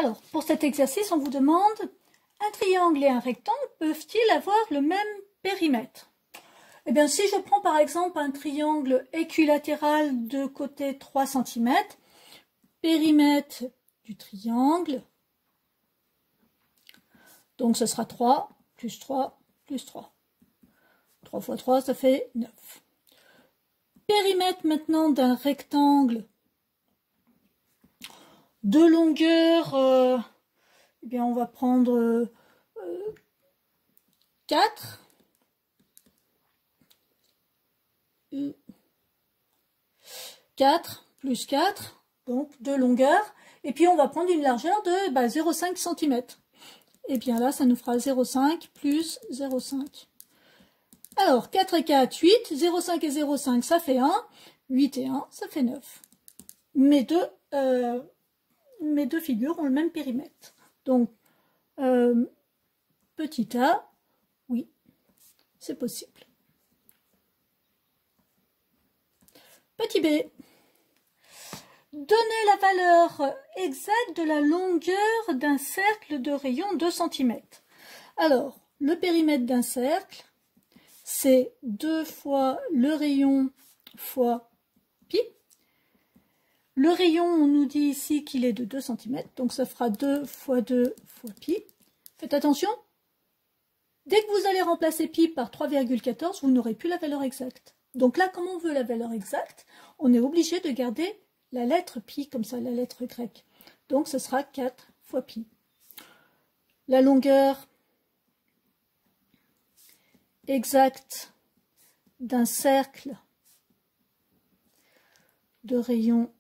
Alors, pour cet exercice, on vous demande un triangle et un rectangle peuvent-ils avoir le même périmètre? Eh bien, si je prends par exemple un triangle équilatéral de côté 3 cm, périmètre du triangle, donc ce sera 3 plus 3 plus 3. 3 fois 3, ça fait 9. Périmètre maintenant d'un rectangle de longueur, eh bien on va prendre 4. 4 plus 4, donc de longueur. Et puis on va prendre une largeur de 0,5 cm. Et bien là, ça nous fera 0,5 plus 0,5. Alors, 4 et 4, 8. 0,5 et 0,5, ça fait 1. 8 et 1, ça fait 9. Mes deux figures ont le même périmètre. Donc, petit a, oui, c'est possible. Petit b. Donnez la valeur exacte de la longueur d'un cercle de rayon 2 cm. Alors, le périmètre d'un cercle, c'est 2 fois le rayon fois pi. Le rayon, on nous dit ici qu'il est de 2 cm, donc ça fera 2 fois 2 fois pi. Faites attention, dès que vous allez remplacer pi par 3,14, vous n'aurez plus la valeur exacte. Donc là, comme on veut la valeur exacte, on est obligé de garder la lettre pi, comme ça, la lettre grecque. Donc ce sera 4 fois pi. La longueur exacte d'un cercle de rayon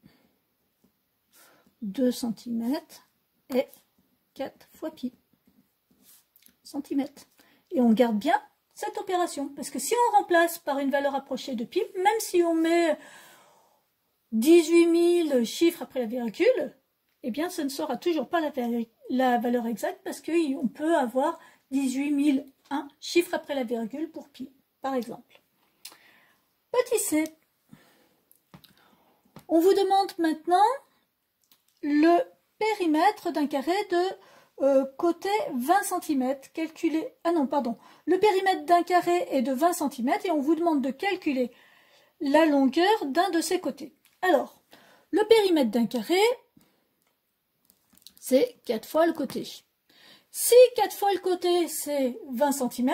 2 cm est 4 fois pi cm. Et on garde bien cette opération, parce que si on remplace par une valeur approchée de pi, même si on met 18 000 chiffres après la virgule, eh bien ce ne sera toujours pas la valeur exacte, parce qu'on peut avoir 18 001 chiffres après la virgule pour pi, par exemple. Petit c. On vous demande maintenant le périmètre d'un carré de côté 20 cm. Calculer. Ah non, pardon. Le périmètre d'un carré est de 20 cm et on vous demande de calculer la longueur d'un de ses côtés. Alors, le périmètre d'un carré, c'est 4 fois le côté. Si 4 fois le côté, c'est 20 cm,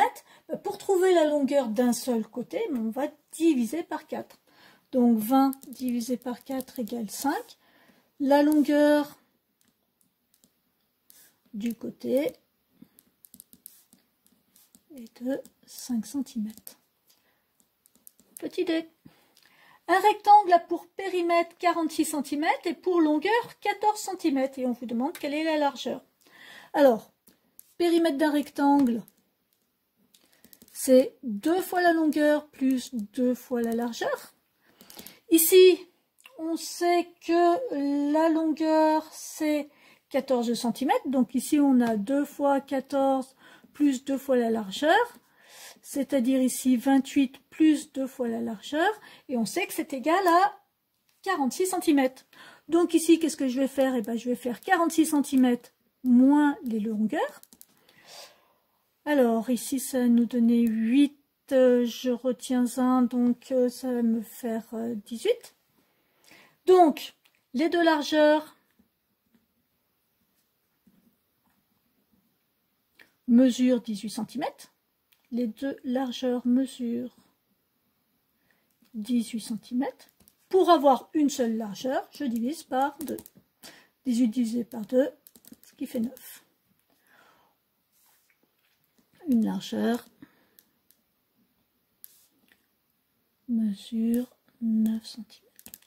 pour trouver la longueur d'un seul côté, on va diviser par 4. Donc 20 divisé par 4 égale 5. La longueur du côté est de 5 cm. Petit d. Un rectangle a pour périmètre 46 cm et pour longueur 14 cm. Et on vous demande quelle est la largeur. Alors, périmètre d'un rectangle, c'est 2 fois la longueur plus 2 fois la largeur. Ici, on sait que la longueur, c'est 14 cm. Donc ici, on a 2 fois 14 plus 2 fois la largeur. C'est-à-dire ici 28 plus 2 fois la largeur. Et on sait que c'est égal à 46 cm. Donc ici, qu'est-ce que je vais faire? Eh bien, je vais faire 46 cm moins les longueurs. Alors ici, ça va nous donner 8. Je retiens 1, donc ça va me faire 18. Donc, les deux largeurs mesurent 18 cm. Les deux largeurs mesurent 18 cm. Pour avoir une seule largeur, je divise par 2. 18 divisé par 2, ce qui fait 9. Une largeur mesure 9 cm.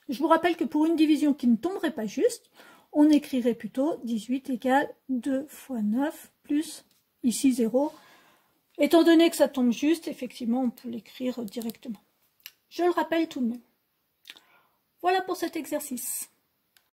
Je vous rappelle que pour une division qui ne tomberait pas juste, on écrirait plutôt 18 égale 2 fois 9 plus ici 0. Étant donné que ça tombe juste, effectivement, on peut l'écrire directement. Je le rappelle tout de même. Voilà pour cet exercice.